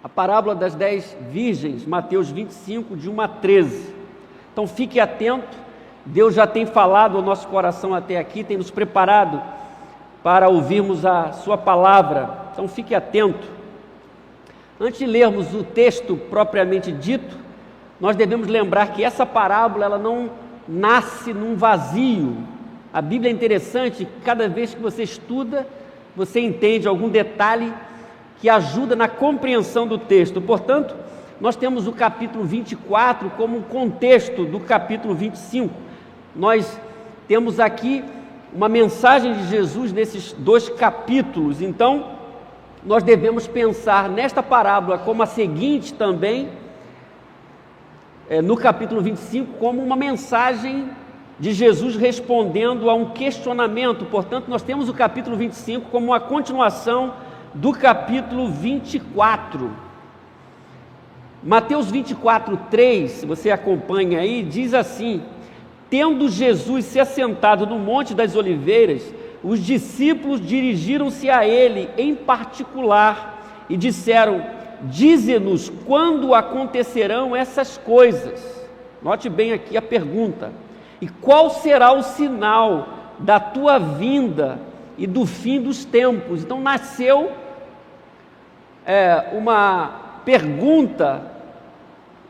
a parábola das 10 virgens, Mateus 25, de 1 a 13. Então fique atento, Deus já tem falado ao nosso coração até aqui, tem nos preparado para ouvirmos a sua palavra, então fique atento. Antes de lermos o texto propriamente dito, nós devemos lembrar que essa parábola ela não nasce num vazio. A Bíblia é interessante, cada vez que você estuda, você entende algum detalhe que ajuda na compreensão do texto. Portanto, nós temos o capítulo 24 como um contexto do capítulo 25. Nós temos aqui uma mensagem de Jesus nesses dois capítulos. Então, nós devemos pensar nesta parábola como a seguinte também, no capítulo 25, como uma mensagem de Jesus respondendo a um questionamento. Portanto, nós temos o capítulo 25 como uma continuação do capítulo 24. Mateus 24, 3, se você acompanha aí, diz assim: tendo Jesus se assentado no Monte das Oliveiras, os discípulos dirigiram-se a ele em particular e disseram: dize-nos quando acontecerão essas coisas. Note bem aqui a pergunta: e qual será o sinal da tua vinda e do fim dos tempos? Então nasceu uma pergunta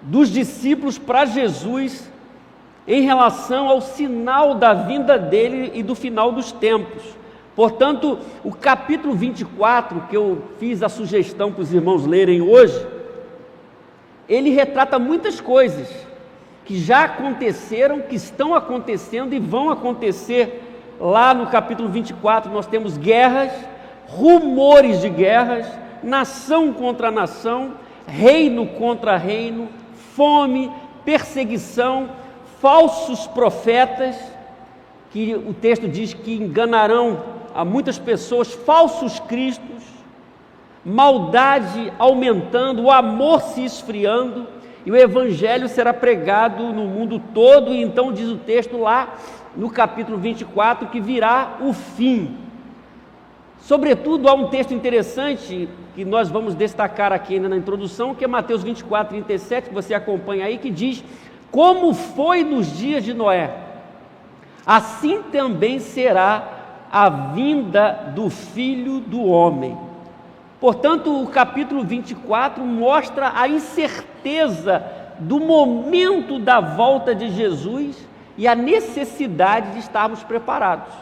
dos discípulos para Jesus em relação ao sinal da vinda dele e do final dos tempos. Portanto, o capítulo 24, que eu fiz a sugestão para os irmãos lerem hoje, ele retrata muitas coisas que já aconteceram, que estão acontecendo e vão acontecer. Lá no capítulo 24 nós temos guerras, rumores de guerras, nação contra nação, reino contra reino, fome, perseguição, falsos profetas, que o texto diz que enganarão a muitas pessoas, falsos cristos, maldade aumentando, o amor se esfriando, e o evangelho será pregado no mundo todo. E então diz o texto lá no capítulo 24 que virá o fim. Sobretudo há um texto interessante que nós vamos destacar aqui ainda na introdução, que é Mateus 24, 37, que você acompanha aí, que diz: como foi nos dias de Noé, assim também será a vinda do Filho do Homem. Portanto, o capítulo 24 mostra a incerteza do momento da volta de Jesus e a necessidade de estarmos preparados.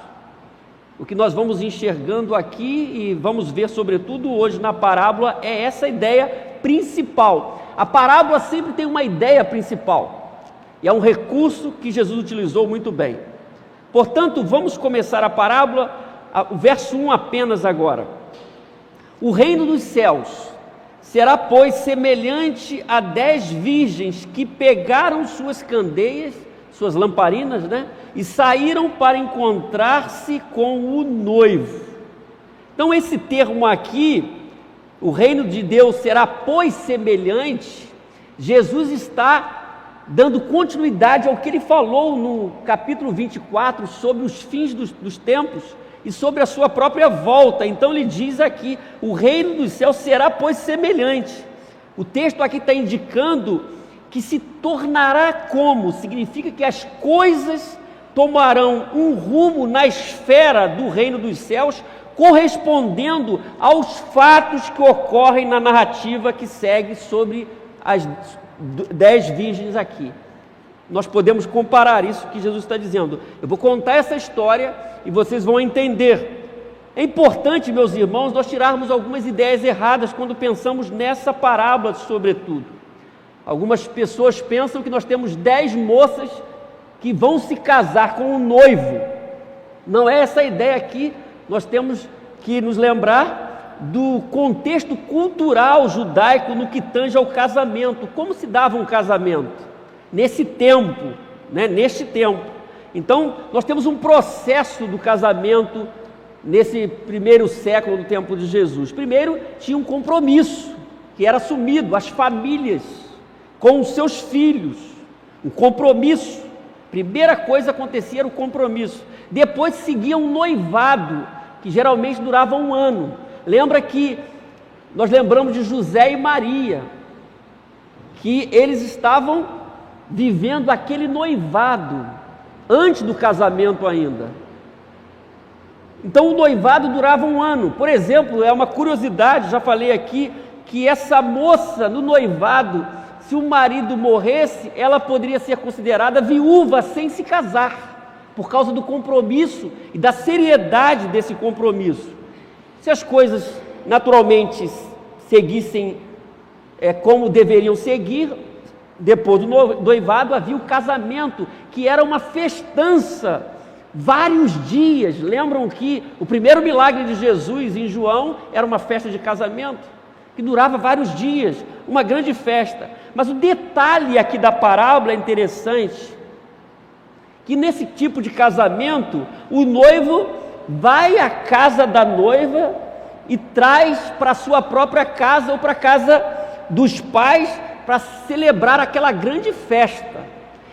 O que nós vamos enxergando aqui e vamos ver sobretudo hoje na parábola é essa ideia principal. A parábola sempre tem uma ideia principal e é um recurso que Jesus utilizou muito bem. Portanto, vamos começar a parábola, o verso 1 apenas agora. O reino dos céus será, pois, semelhante a 10 virgens que pegaram suas candeias, suas lamparinas, e saíram para encontrar-se com o noivo. Então esse termo aqui, o reino de Deus será, pois, semelhante, Jesus está dando continuidade ao que ele falou no capítulo 24 sobre os fins dos tempos e sobre a sua própria volta. Então ele diz aqui: o reino dos céus será, pois, semelhante. O texto aqui está indicando que se tornará como? Significa que as coisas tomarão um rumo na esfera do reino dos céus, correspondendo aos fatos que ocorrem na narrativa que segue sobre as 10 virgens aqui. Nós podemos comparar isso que Jesus está dizendo. Eu vou contar essa história e vocês vão entender. É importante, meus irmãos, nós tirarmos algumas ideias erradas quando pensamos nessa parábola, sobretudo. Algumas pessoas pensam que nós temos 10 moças que vão se casar com um noivo. Não é essa a ideia aqui. Nós temos que nos lembrar do contexto cultural judaico no que tange ao casamento. Como se dava um casamento? Nesse tempo, neste tempo. Então, nós temos um processo do casamento nesse primeiro século do tempo de Jesus. Primeiro, tinha um compromisso que era assumido, as famílias com os seus filhos, um compromisso. Primeira coisa acontecia era o compromisso. Depois seguia um noivado, que geralmente durava um ano. Lembra que nós lembramos de José e Maria, que eles estavam vivendo aquele noivado, antes do casamento ainda. Então o noivado durava 1 ano. Por exemplo, é uma curiosidade, já falei aqui, que essa moça no noivado, se o marido morresse, ela poderia ser considerada viúva sem se casar, por causa do compromisso e da seriedade desse compromisso. Se as coisas naturalmente seguissem como deveriam seguir, depois do noivado havia o casamento, que era uma festança, vários dias. Lembram que o primeiro milagre de Jesus em João era uma festa de casamento, que durava vários dias, uma grande festa. Mas o detalhe aqui da parábola é interessante, que nesse tipo de casamento, o noivo vai à casa da noiva e traz para a sua própria casa ou para a casa dos pais para celebrar aquela grande festa.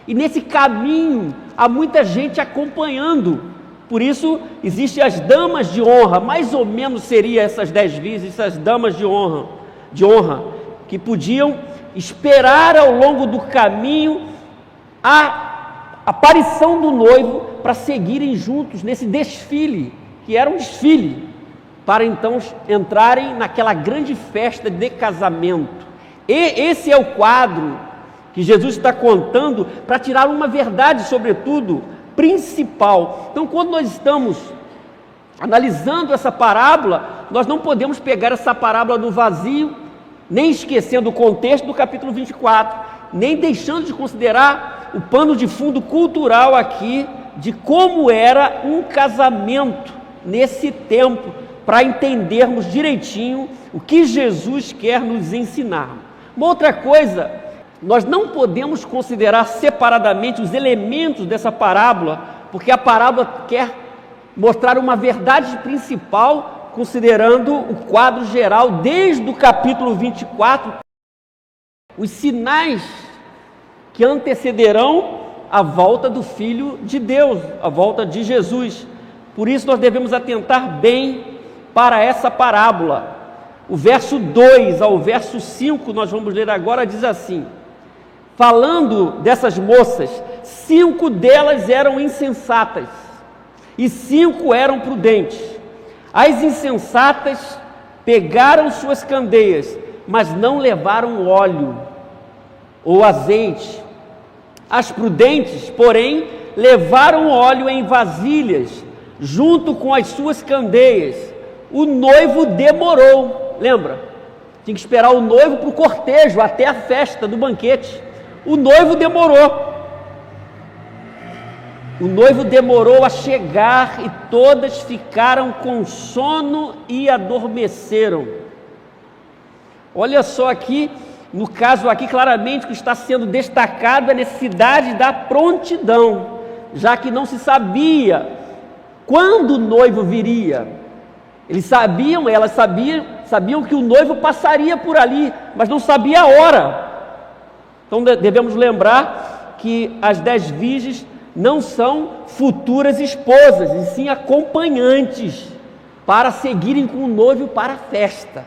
E nesse caminho há muita gente acompanhando. Por isso existem as damas de honra, mais ou menos seria essas 10 virgens, essas damas de honra, que podiam esperar ao longo do caminho a aparição do noivo para seguirem juntos nesse desfile, que era um desfile, para então entrarem naquela grande festa de casamento. E esse é o quadro que Jesus está contando para tirar uma verdade, sobretudo, principal. Então, quando nós estamos analisando essa parábola, nós não podemos pegar essa parábola no vazio, nem esquecendo o contexto do capítulo 24, nem deixando de considerar o pano de fundo cultural aqui, de como era um casamento nesse tempo, para entendermos direitinho o que Jesus quer nos ensinar. Uma outra coisa, nós não podemos considerar separadamente os elementos dessa parábola, porque a parábola quer mostrar uma verdade principal, considerando o quadro geral, desde o capítulo 24, os sinais que antecederão a volta do Filho de Deus, a volta de Jesus. Por isso nós devemos atentar bem para essa parábola. O verso 2 ao verso 5, nós vamos ler agora, diz assim: falando dessas moças, 5 delas eram insensatas e 5 eram prudentes. As insensatas pegaram suas candeias, mas não levaram óleo ou azeite. As prudentes, porém, levaram óleo em vasilhas, junto com as suas candeias. O noivo demorou, lembra? Tinha que esperar o noivo para o cortejo, até a festa do banquete. O noivo demorou. O noivo demorou a chegar e todas ficaram com sono e adormeceram. Olha só aqui, no caso aqui, claramente o que está sendo destacado é a necessidade da prontidão, já que não se sabia quando o noivo viria. Elas sabiam que o noivo passaria por ali, mas não sabia a hora. Então devemos lembrar que as 10 virgens não são futuras esposas, e sim acompanhantes para seguirem com o noivo para a festa.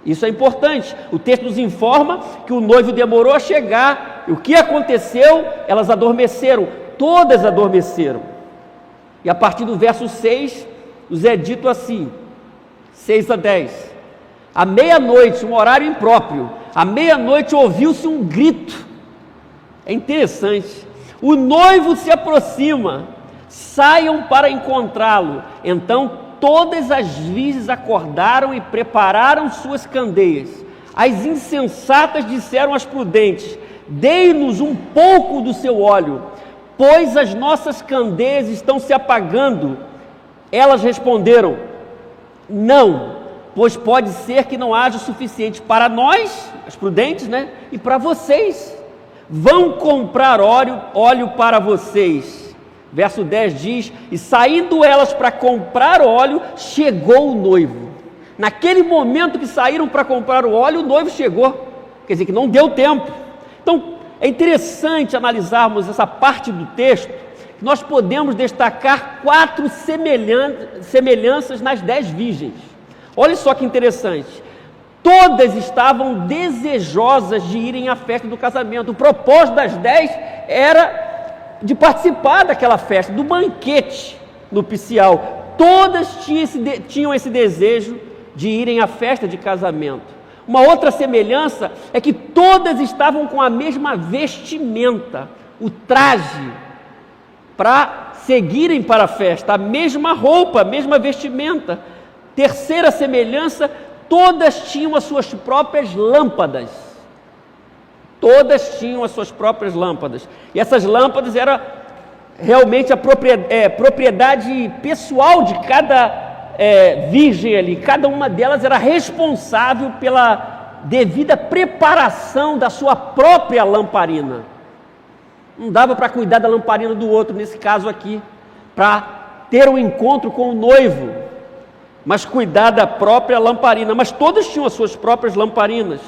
Isso é importante. O texto nos informa que o noivo demorou a chegar. E o que aconteceu? Elas adormeceram, todas adormeceram. E a partir do verso 6, nos é dito assim, 6 a 10. À meia-noite, um horário impróprio, à meia-noite ouviu-se um grito. É interessante. O noivo se aproxima, saiam para encontrá-lo. Então todas as virgens acordaram e prepararam suas candeias. As insensatas disseram às prudentes: dei-nos um pouco do seu óleo, pois as nossas candeias estão se apagando. Elas responderam: não, pois pode ser que não haja o suficiente para nós, as prudentes, e para vocês. Vão comprar óleo para vocês. Verso 10 diz: e saindo elas para comprar óleo, chegou o noivo. Naquele momento que saíram para comprar o óleo, o noivo chegou. Quer dizer que não deu tempo. Então é interessante analisarmos essa parte do texto, que nós podemos destacar 4 semelhanças nas 10 virgens. Olha só que interessante. todas estavam desejosas de irem à festa do casamento. O propósito das 10 era de participar daquela festa, do banquete nupcial. Todas tinham esse desejo de irem à festa de casamento. Uma outra semelhança é que todas estavam com a mesma vestimenta, o traje, para seguirem para a festa, a mesma roupa, a mesma vestimenta. Terceira semelhança, todas tinham as suas próprias lâmpadas. Todas tinham as suas próprias lâmpadas. E essas lâmpadas eram realmente a propriedade pessoal de cada virgem ali. Cada uma delas era responsável pela devida preparação da sua própria lamparina. Não dava para cuidar da lamparina do outro, nesse caso aqui, para ter um encontro com o noivo, mas cuidar da própria lamparina. Mas todas tinham as suas próprias lamparinas.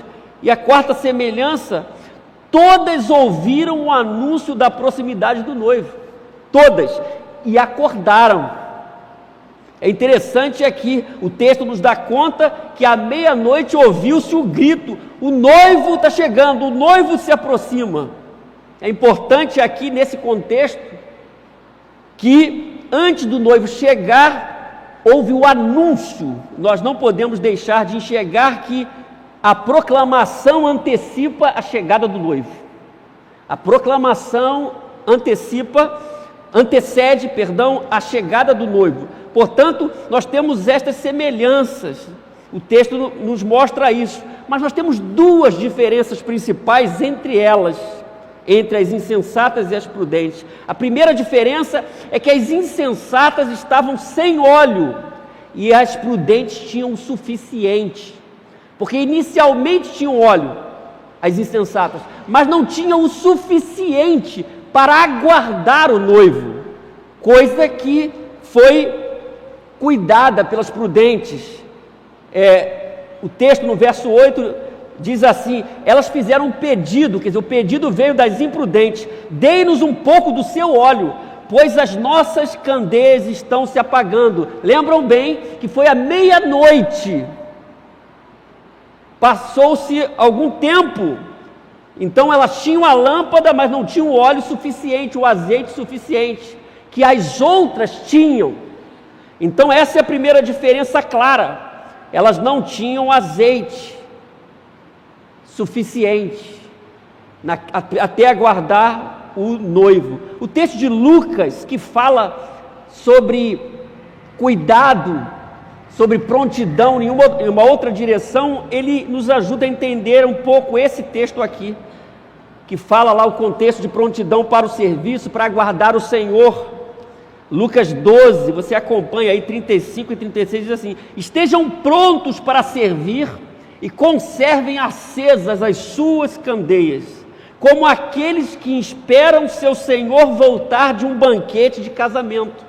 E a quarta semelhança, todas ouviram o anúncio da proximidade do noivo. Todas. E acordaram. É interessante aqui, o texto nos dá conta que à meia-noite ouviu-se o grito: o noivo está chegando, o noivo se aproxima. É importante aqui nesse contexto que antes do noivo chegar, houve o anúncio. Nós não podemos deixar de enxergar que a proclamação antecede a chegada do noivo. Portanto, nós temos estas semelhanças. O texto nos mostra isso. Mas nós temos duas diferenças principais entre elas, entre as insensatas e as prudentes. A primeira diferença é que as insensatas estavam sem óleo e as prudentes tinham o suficiente. Porque inicialmente tinham óleo, as insensatas, mas não tinham o suficiente para aguardar o noivo, coisa que foi cuidada pelas prudentes. O texto no verso 8 diz assim: elas fizeram um pedido, quer dizer, o pedido veio das imprudentes: dei-nos um pouco do seu óleo, pois as nossas candeias estão se apagando. Lembram bem que foi à meia-noite, passou-se algum tempo, então elas tinham a lâmpada, mas não tinham o óleo suficiente, o azeite suficiente, que as outras tinham. Então essa é a primeira diferença clara, elas não tinham azeite suficiente até aguardar o noivo. O texto de Lucas, que fala sobre cuidado, sobre prontidão em uma outra direção, ele nos ajuda a entender um pouco esse texto aqui, que fala lá o contexto de prontidão para o serviço, para aguardar o Senhor. Lucas 12, você acompanha aí 35 e 36, diz assim: estejam prontos para servir e conservem acesas as suas candeias, como aqueles que esperam seu Senhor voltar de um banquete de casamento,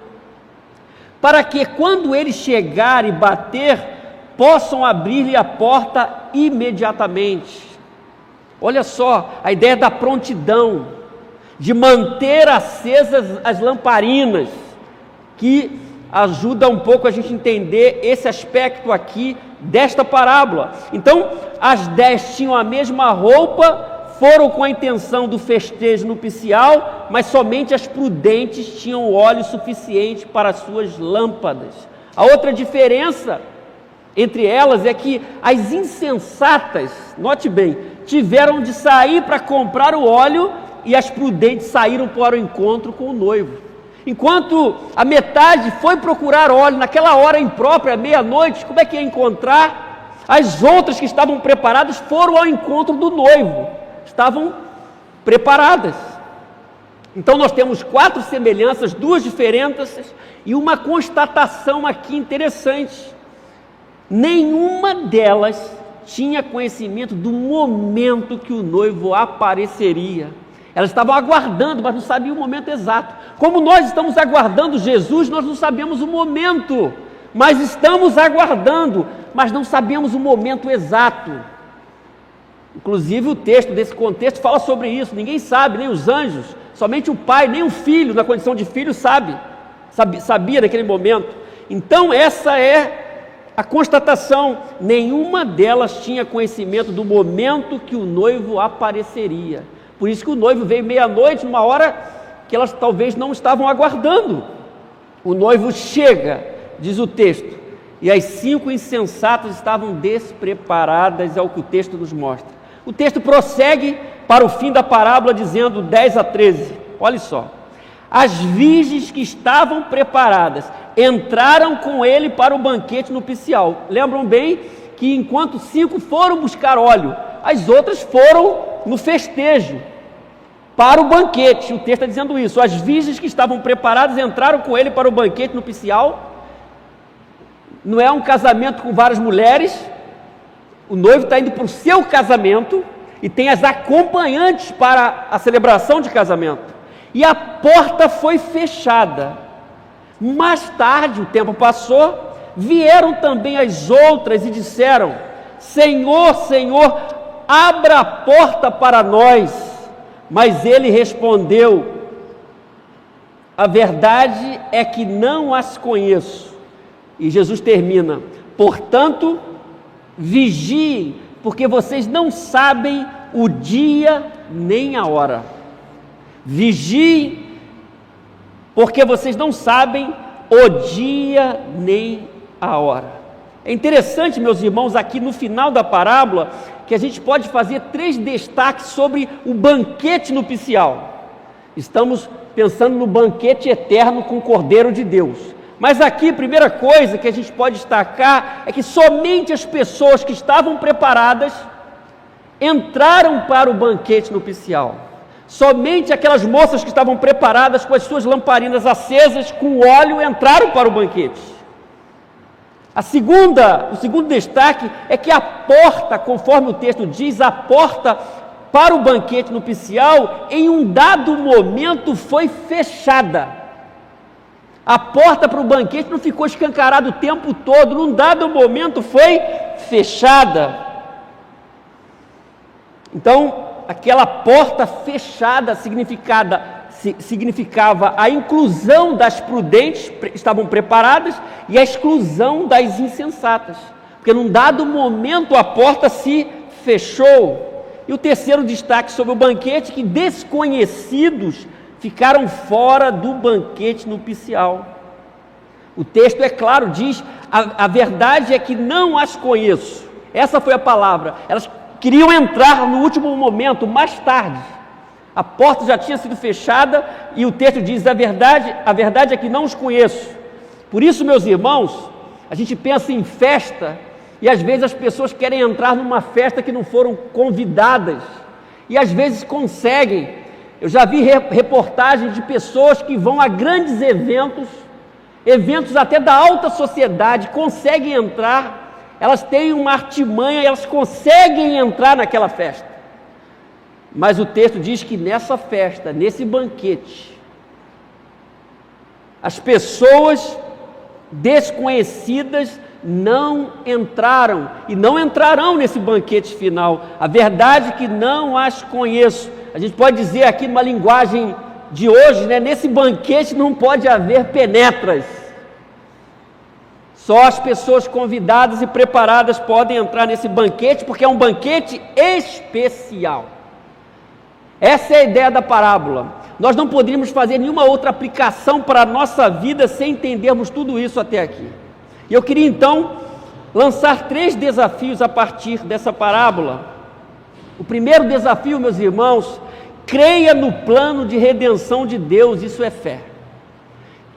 para que quando ele chegar e bater, possam abrir-lhe a porta imediatamente. Olha só, a ideia da prontidão, de manter acesas as lamparinas, que ajuda um pouco a gente entender esse aspecto aqui desta parábola. Então, as 10 tinham a mesma roupa, foram com a intenção do festejo nupcial, mas somente as prudentes tinham óleo suficiente para as suas lâmpadas. A outra diferença entre elas é que as insensatas, note bem, tiveram de sair para comprar o óleo e as prudentes saíram para o encontro com o noivo. Enquanto a metade foi procurar óleo naquela hora imprópria, meia-noite, como é que ia encontrar? As outras que estavam preparadas foram ao encontro do noivo, estavam preparadas. Então nós temos 4 semelhanças, 2 diferenças e uma constatação aqui interessante: nenhuma delas tinha conhecimento do momento que o noivo apareceria. Elas estavam aguardando, mas não sabiam o momento exato. Como nós estamos aguardando Jesus, nós não sabemos o momento, mas estamos aguardando, mas não sabemos o momento exato. Inclusive o texto desse contexto fala sobre isso. Ninguém sabe, nem os anjos, somente o pai, nem o filho, na condição de filho, sabia naquele momento. Então essa é a constatação: nenhuma delas tinha conhecimento do momento que o noivo apareceria. Por isso que o noivo veio meia-noite, numa hora que elas talvez não estavam aguardando. O noivo chega, diz o texto, e as 5 insensatas estavam despreparadas, é o que o texto nos mostra. O texto prossegue para o fim da parábola, dizendo 10 a 13, olha só: as virgens que estavam preparadas entraram com ele para o banquete nupcial. Lembram bem que enquanto 5 foram buscar óleo, as outras foram no festejo, para o banquete. O texto está dizendo isso: as virgens que estavam preparadas entraram com ele para o banquete nupcial. Não é um casamento com várias mulheres, o noivo está indo para o seu casamento, e tem as acompanhantes para a celebração de casamento, e a porta foi fechada. Mais tarde, o tempo passou, vieram também as outras e disseram: Senhor, Senhor, abra a porta para nós. Mas ele respondeu: a verdade é que não as conheço. E Jesus termina: portanto, vigiem, porque vocês não sabem o dia nem a hora. Vigiem, porque vocês não sabem o dia nem a hora. É interessante, meus irmãos, aqui no final da parábola, que a gente pode fazer 3 destaques sobre o banquete nupcial. Estamos pensando no banquete eterno com o Cordeiro de Deus. Mas aqui, a primeira coisa que a gente pode destacar é que somente as pessoas que estavam preparadas entraram para o banquete nupcial. Somente aquelas moças que estavam preparadas com as suas lamparinas acesas, com óleo, entraram para o banquete. O segundo destaque é que a porta, conforme o texto diz, a porta para o banquete nupcial, em um dado momento foi fechada. A porta para o banquete não ficou escancarada o tempo todo, num dado momento foi fechada. Então, aquela porta fechada significava a inclusão das prudentes, estavam preparadas, e a exclusão das insensatas, porque num dado momento a porta se fechou. E o terceiro destaque sobre o banquete, que desconhecidos ficaram fora do banquete nupcial. O texto, é claro, diz: a verdade é que não as conheço. Essa foi a palavra. Elas queriam entrar no último momento, mais tarde. A porta já tinha sido fechada, e o texto diz: a verdade é que não os conheço. Por isso, meus irmãos, a gente pensa em festa, e às vezes as pessoas querem entrar numa festa que não foram convidadas, e às vezes conseguem. Eu já vi reportagens de pessoas que vão a grandes eventos até da alta sociedade, conseguem entrar, elas têm uma artimanha, elas conseguem entrar naquela festa. Mas o texto diz que nessa festa, nesse banquete, as pessoas desconhecidas não entraram e não entrarão nesse banquete final. A verdade é que não as conheço. A gente pode dizer aqui numa linguagem de hoje, né? Nesse banquete não pode haver penetras. Só as pessoas convidadas e preparadas podem entrar nesse banquete, porque é um banquete especial. Essa é a ideia da parábola. Nós não poderíamos fazer nenhuma outra aplicação para a nossa vida sem entendermos tudo isso até aqui. E eu queria então lançar 3 desafios a partir dessa parábola. O primeiro desafio, meus irmãos: creia no plano de redenção de Deus. Isso é fé.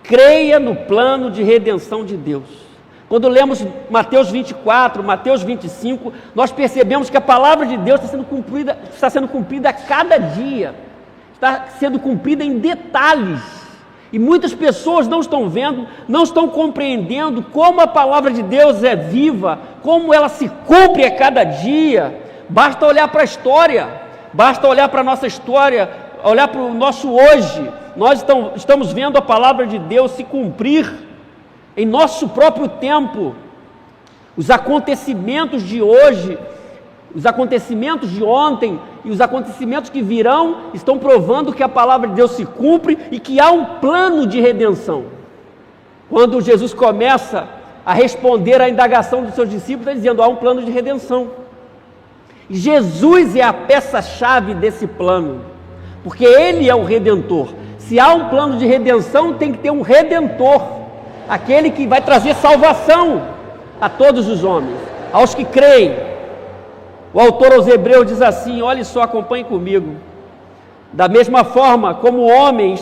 Creia no plano de redenção de Deus. Quando lemos Mateus 24, Mateus 25, nós percebemos que a palavra de Deus está sendo cumprida a cada dia, está sendo cumprida em detalhes, e muitas pessoas não estão vendo, não estão compreendendo como a palavra de Deus é viva, como ela se cumpre a cada dia. Basta olhar para a história, basta olhar para a nossa história, olhar para o nosso hoje. Nós estamos vendo a palavra de Deus se cumprir em nosso próprio tempo. Os acontecimentos de hoje, os acontecimentos de ontem e os acontecimentos que virão estão provando que a palavra de Deus se cumpre e que há um plano de redenção. Quando Jesus começa a responder à indagação dos seus discípulos, dizendo: há um plano de redenção. E Jesus é a peça-chave desse plano, porque Ele é o Redentor. Se há um plano de redenção, tem que ter um Redentor, aquele que vai trazer salvação a todos os homens, aos que creem. O autor aos Hebreus diz assim, olhe só, acompanhe comigo: da mesma forma como o homem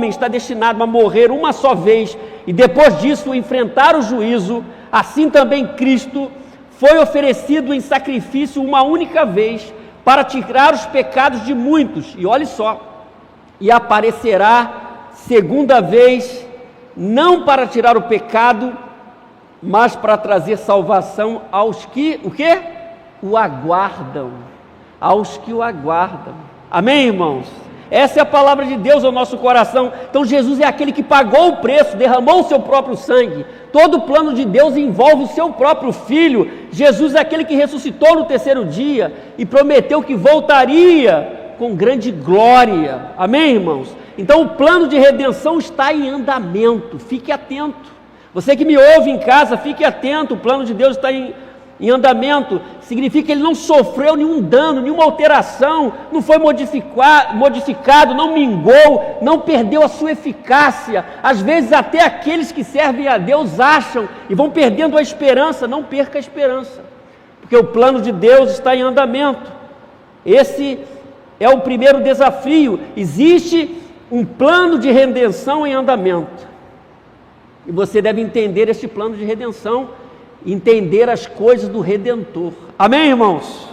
está destinado a morrer uma só vez e depois disso enfrentar o juízo, assim também Cristo foi oferecido em sacrifício uma única vez para tirar os pecados de muitos, e olhe só, e aparecerá segunda vez, não para tirar o pecado, mas para trazer salvação aos que, o quê? O aguardam, aos que o aguardam. Amém, irmãos? Essa é a palavra de Deus ao nosso coração. Então Jesus é aquele que pagou o preço, derramou o seu próprio sangue. Todo o plano de Deus envolve o seu próprio Filho. Jesus é aquele que ressuscitou no terceiro dia e prometeu que voltaria com grande glória. Amém, irmãos? Então o plano de redenção está em andamento. Fique atento. Você que me ouve em casa, fique atento. O plano de Deus está em andamento. Significa que ele não sofreu nenhum dano, nenhuma alteração, não foi modificado, não mingou, não perdeu a sua eficácia. Às vezes até aqueles que servem a Deus acham e vão perdendo a esperança. Não perca a esperança, porque o plano de Deus está em andamento. Esse é o primeiro desafio. Existe um plano de redenção em andamento, e você deve entender este plano de redenção, entender as coisas do Redentor. Amém, irmãos?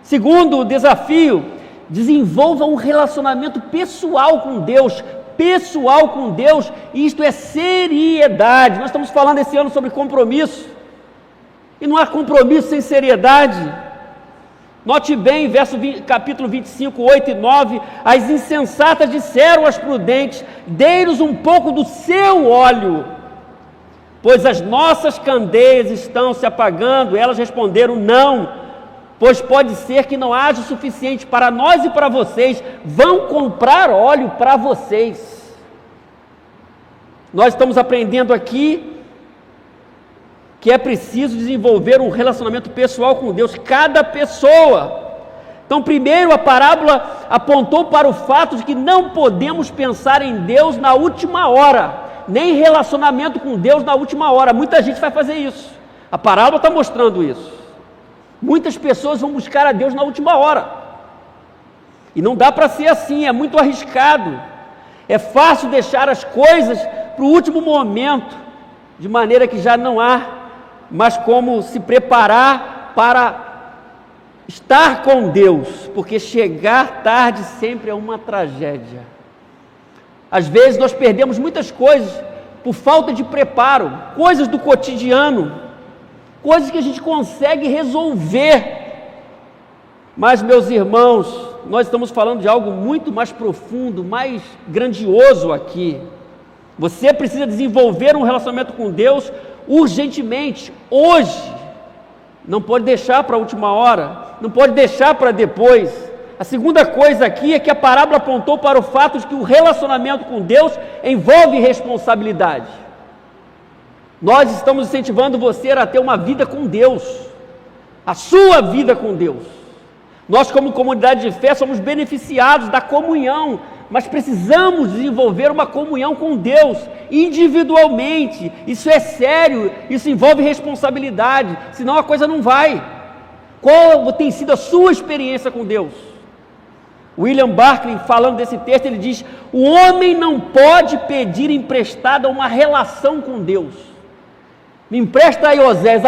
Segundo desafio: desenvolva um relacionamento pessoal com Deus. Pessoal com Deus, isto é seriedade. Nós estamos falando esse ano sobre compromisso, e não há compromisso sem seriedade. Note bem, capítulo 25, 8 e 9, as insensatas disseram às prudentes: dei-nos um pouco do seu óleo, pois as nossas candeias estão se apagando. Elas responderam: não, pois pode ser que não haja o suficiente para nós e para vocês. Vão comprar óleo para vocês. Nós estamos aprendendo aqui que é preciso desenvolver um relacionamento pessoal com Deus, cada pessoa. Então, primeiro, a parábola apontou para o fato de que não podemos pensar em Deus na última hora, nem relacionamento com Deus na última hora. Muita gente vai fazer isso. A parábola está mostrando isso. Muitas pessoas vão buscar a Deus na última hora, e não dá para ser assim, é muito arriscado. É fácil deixar as coisas para o último momento, de maneira que já não há mais como se preparar para estar com Deus, porque chegar tarde sempre é uma tragédia. Às vezes nós perdemos muitas coisas por falta de preparo, coisas do cotidiano, coisas que a gente consegue resolver. Mas, meus irmãos, nós estamos falando de algo muito mais profundo, mais grandioso aqui. Você precisa desenvolver um relacionamento com Deus urgentemente, hoje. Não pode deixar para a última hora, não pode deixar para depois. A segunda coisa aqui é que a parábola apontou para o fato de que o relacionamento com Deus envolve responsabilidade. Nós estamos incentivando você a ter uma vida com Deus, a sua vida com Deus. Nós, como comunidade de fé, somos beneficiados da comunhão, mas precisamos desenvolver uma comunhão com Deus individualmente. Isso é sério, isso envolve responsabilidade, senão a coisa não vai. Qual tem sido a sua experiência com Deus? William Barclay, falando desse texto, ele diz: o homem não pode pedir emprestada uma relação com Deus. Me empresta aí, Osés,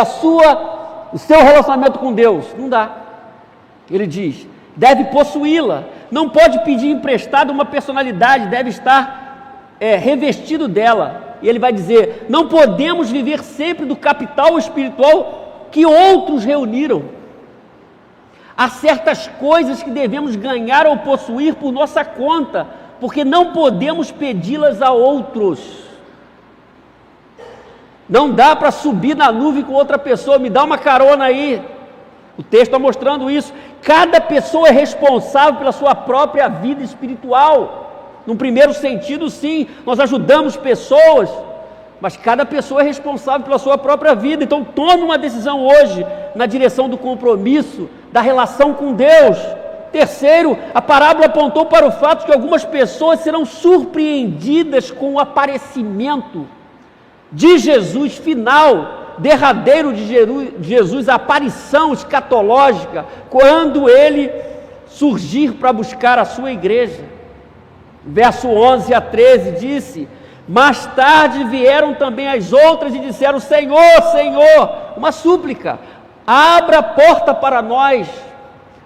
o seu relacionamento com Deus. Não dá. Ele diz: deve possuí-la. Não pode pedir emprestada uma personalidade, deve estar revestido dela. E ele vai dizer: não podemos viver sempre do capital espiritual que outros reuniram. Há certas coisas que devemos ganhar ou possuir por nossa conta, porque não podemos pedi-las a outros. Não dá para subir na nuvem com outra pessoa, me dá uma carona aí. O texto está mostrando isso. Cada pessoa é responsável pela sua própria vida espiritual. Num primeiro sentido, sim, nós ajudamos pessoas mas cada pessoa é responsável pela sua própria vida. Então tome uma decisão hoje na direção do compromisso, da relação com Deus. Terceiro, a parábola apontou para o fato de que algumas pessoas serão surpreendidas com o aparecimento de Jesus final, derradeiro de Jesus, a aparição escatológica, quando ele surgir para buscar a sua igreja. Verso 11 a 13 disse: mais tarde vieram também as outras e disseram: Senhor, Senhor, uma súplica, abra a porta para nós.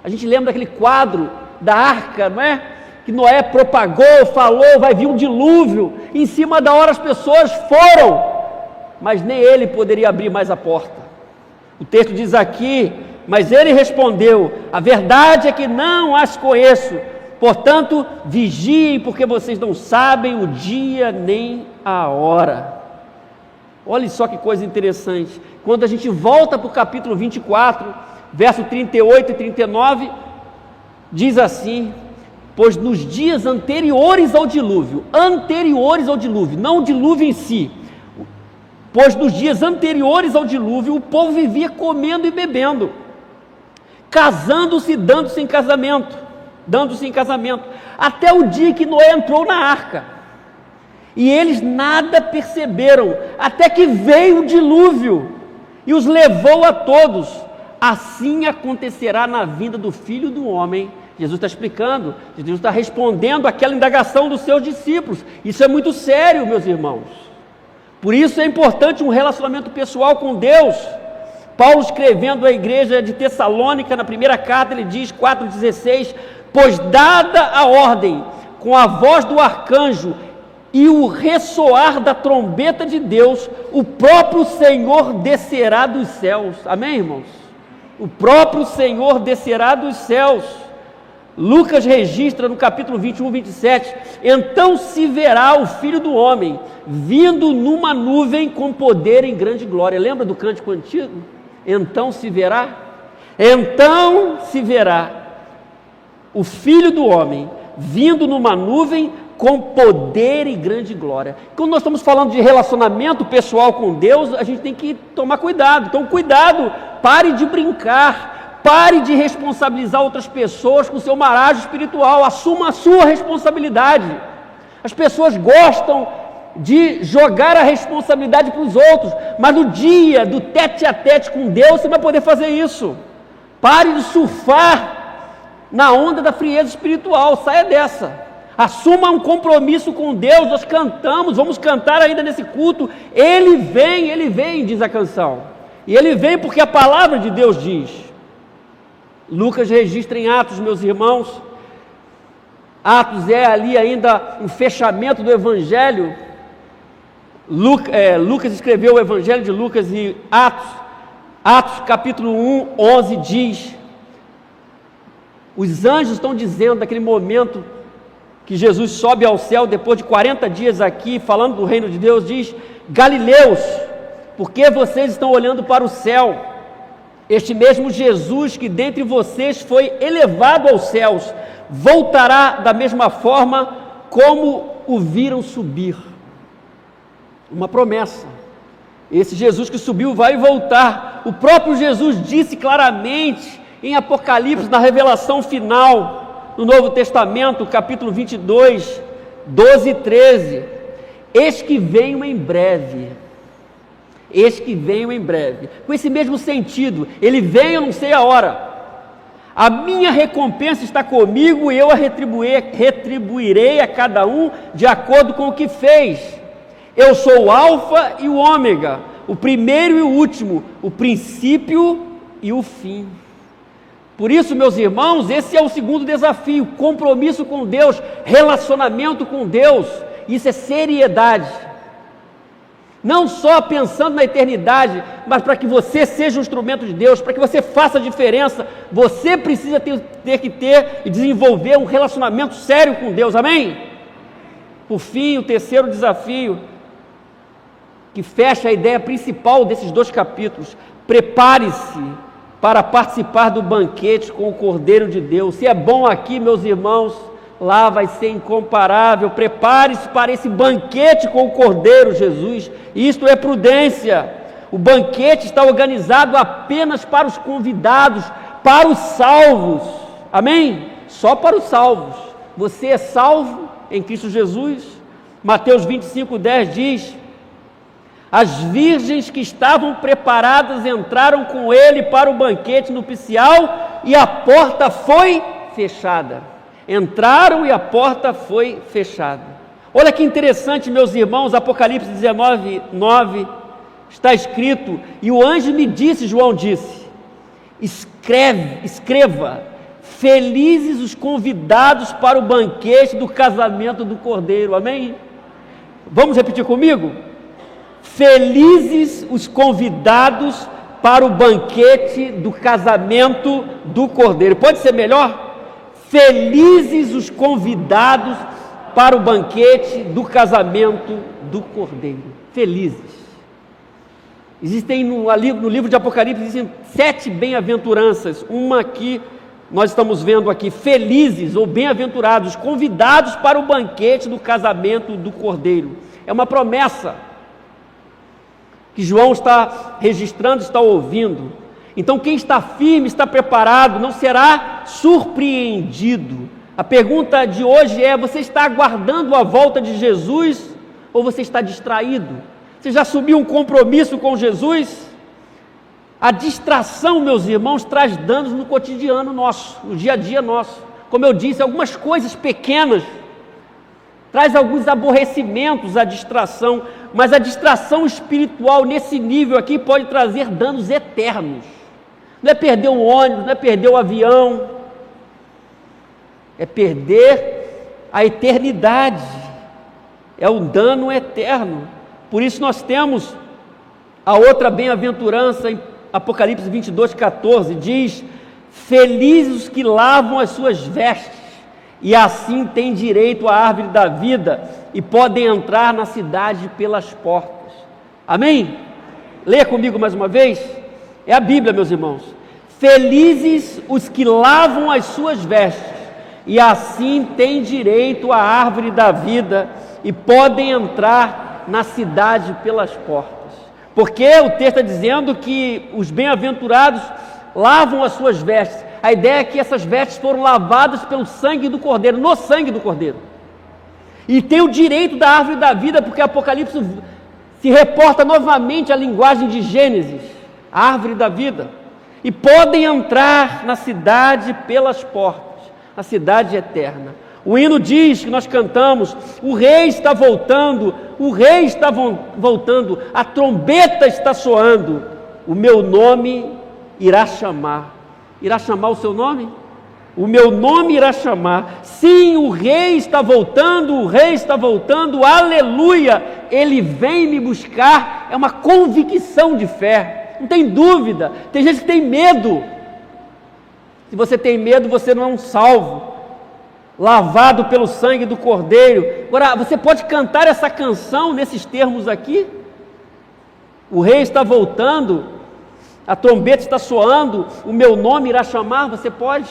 A gente lembra daquele quadro da arca, não é? Que Noé propagou, falou, vai vir um dilúvio. Em cima da hora as pessoas foram, mas nem ele poderia abrir mais a porta. O texto diz aqui: mas ele respondeu: a verdade é que não as conheço. Portanto, vigiem, porque vocês não sabem o dia nem a hora. Olha só que coisa interessante. Quando a gente volta para o capítulo 24, verso 38 e 39, diz assim: pois nos dias anteriores ao dilúvio, não o dilúvio em si, pois nos dias anteriores ao dilúvio, o povo vivia comendo e bebendo, casando-se e dando-se em casamento, até o dia que Noé entrou na arca, e eles nada perceberam, até que veio o dilúvio, e os levou a todos. Assim acontecerá na vinda do Filho do Homem. Jesus está explicando, Jesus está respondendo àquela indagação dos seus discípulos. Isso é muito sério, meus irmãos. Por isso é importante um relacionamento pessoal com Deus. Paulo, escrevendo à igreja de Tessalônica, na primeira carta, ele diz, 4,16: pois dada a ordem, com a voz do arcanjo e o ressoar da trombeta de Deus, o próprio Senhor descerá dos céus. Amém, irmãos? O próprio Senhor descerá dos céus. Lucas registra no capítulo 21, 27, então se verá o Filho do Homem vindo numa nuvem com poder em grande glória. Lembra do cântico antigo? Então se verá o Filho do Homem vindo numa nuvem com poder e grande glória. Quando nós estamos falando de relacionamento pessoal com Deus, a gente tem que tomar cuidado. Então, cuidado, pare de brincar, pare de responsabilizar outras pessoas com o seu marasmo espiritual, assuma a sua responsabilidade. As pessoas gostam de jogar a responsabilidade para os outros, mas no dia do tete a tete com Deus, você vai poder fazer isso. Pare de surfar na onda da frieza espiritual, saia dessa. Assuma um compromisso com Deus. Nós cantamos, vamos cantar ainda nesse culto, Ele vem, diz a canção, e Ele vem porque a palavra de Deus diz. Lucas registra em Atos, meus irmãos, Atos é ali ainda um fechamento do Evangelho. Lucas escreveu o Evangelho de Lucas, e Atos capítulo 1, 11 diz, os anjos estão dizendo naquele momento que Jesus sobe ao céu, depois de 40 dias aqui, falando do reino de Deus, diz: Galileus, por que vocês estão olhando para o céu? Este mesmo Jesus que dentre vocês foi elevado aos céus, voltará da mesma forma como o viram subir. Uma promessa. Esse Jesus que subiu vai voltar. O próprio Jesus disse claramente em Apocalipse, na revelação final, no Novo Testamento, capítulo 22, 12 e 13, eis que venho em breve, com esse mesmo sentido, ele vem, eu não sei a hora, a minha recompensa está comigo e eu a retribuirei a cada um de acordo com o que fez. Eu sou o Alfa e o Ômega, o primeiro e o último, o princípio e o fim. Por isso, meus irmãos, esse é o segundo desafio: compromisso com Deus, relacionamento com Deus. Isso é seriedade. Não só pensando na eternidade, mas para que você seja um instrumento de Deus, para que você faça a diferença, você precisa ter que ter e desenvolver um relacionamento sério com Deus. Amém? Por fim, o terceiro desafio, que fecha a ideia principal desses dois capítulos: prepare-se para participar do banquete com o Cordeiro de Deus. Se é bom aqui, meus irmãos, lá vai ser incomparável. Prepare-se para esse banquete com o Cordeiro Jesus. Isto é prudência. O banquete está organizado apenas para os convidados, para os salvos. Amém? Só para os salvos. Você é salvo em Cristo Jesus. Mateus 25:10 diz: as virgens que estavam preparadas entraram com ele para o banquete nupcial e a porta foi fechada. Entraram e a porta foi fechada. Olha que interessante, meus irmãos, Apocalipse 19:9 está escrito: e o anjo me disse, João disse, escreva, felizes os convidados para o banquete do casamento do Cordeiro. Amém? Vamos repetir comigo? Felizes os convidados para o banquete do casamento do Cordeiro. Pode ser melhor? Felizes os convidados para o banquete do casamento do Cordeiro. Felizes. Existem no livro de Apocalipse, existem 7 bem-aventuranças. Uma que nós estamos vendo aqui: felizes ou bem-aventurados, convidados para o banquete do casamento do Cordeiro. É uma promessa que João está registrando, está ouvindo. Então quem está firme, está preparado, não será surpreendido. A pergunta de hoje é: você está aguardando a volta de Jesus ou você está distraído? Você já assumiu um compromisso com Jesus? A distração, meus irmãos, traz danos no cotidiano nosso, no dia a dia nosso. Como eu disse, algumas coisas pequenas traz alguns aborrecimentos, a distração, mas a distração espiritual nesse nível aqui pode trazer danos eternos. Não é perder um ônibus, não é perder o avião, é perder a eternidade, é um dano eterno. Por isso nós temos a outra bem-aventurança em Apocalipse 22:14, diz: felizes os que lavam as suas vestes, e assim têm direito à árvore da vida e podem entrar na cidade pelas portas. Amém? Leia comigo mais uma vez. É a Bíblia, meus irmãos. Felizes os que lavam as suas vestes, e assim têm direito à árvore da vida e podem entrar na cidade pelas portas. Porque o texto está dizendo que os bem-aventurados lavam as suas vestes. A ideia é que essas vestes foram lavadas pelo sangue do Cordeiro, no sangue do Cordeiro. E tem o direito da árvore da vida, porque Apocalipse se reporta novamente à linguagem de Gênesis, a árvore da vida. E podem entrar na cidade pelas portas, na cidade eterna. O hino diz, que nós cantamos: o rei está voltando, o rei está voltando, a trombeta está soando, o meu nome irá chamar. Irá chamar o seu nome? O meu nome irá chamar. Sim, o rei está voltando, o rei está voltando, aleluia, ele vem me buscar. É uma convicção de fé, não tem dúvida. Tem gente que tem medo. Se você tem medo, você não é um salvo, lavado pelo sangue do Cordeiro. Agora, você pode cantar essa canção nesses termos aqui? O rei está voltando, a trombeta está soando, o meu nome irá chamar. Você pode?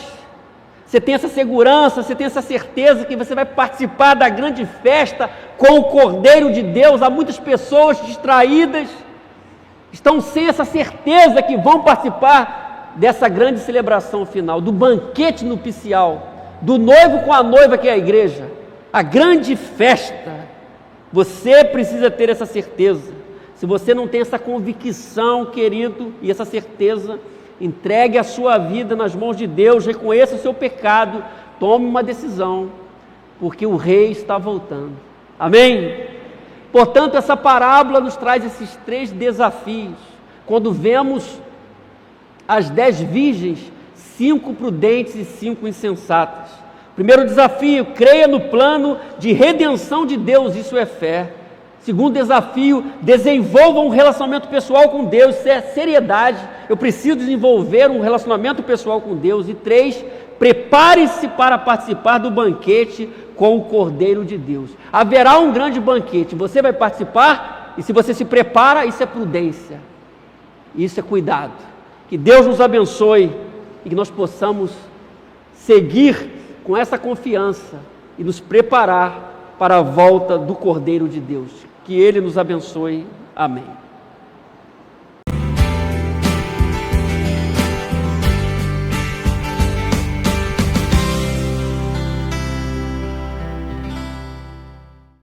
Você tem essa segurança, você tem essa certeza que você vai participar da grande festa com o Cordeiro de Deus. Há muitas pessoas distraídas, estão sem essa certeza que vão participar dessa grande celebração final, do banquete nupcial, do noivo com a noiva, que é a igreja, a grande festa. Você precisa ter essa certeza. Se você não tem essa convicção, querido, e essa certeza, entregue a sua vida nas mãos de Deus, reconheça o seu pecado, tome uma decisão, porque o rei está voltando. Amém? Portanto, essa parábola nos traz esses 3 desafios. Quando vemos as 10 virgens, 5 prudentes e 5 insensatas. Primeiro desafio: creia no plano de redenção de Deus, isso é fé. Segundo desafio: desenvolva um relacionamento pessoal com Deus, isso é seriedade. Eu preciso desenvolver um relacionamento pessoal com Deus. E 3, prepare-se para participar do banquete com o Cordeiro de Deus. Haverá um grande banquete, você vai participar, e se você se prepara, isso é prudência, isso é cuidado. Que Deus nos abençoe e que nós possamos seguir com essa confiança e nos preparar para a volta do Cordeiro de Deus. Que Ele nos abençoe. Amém.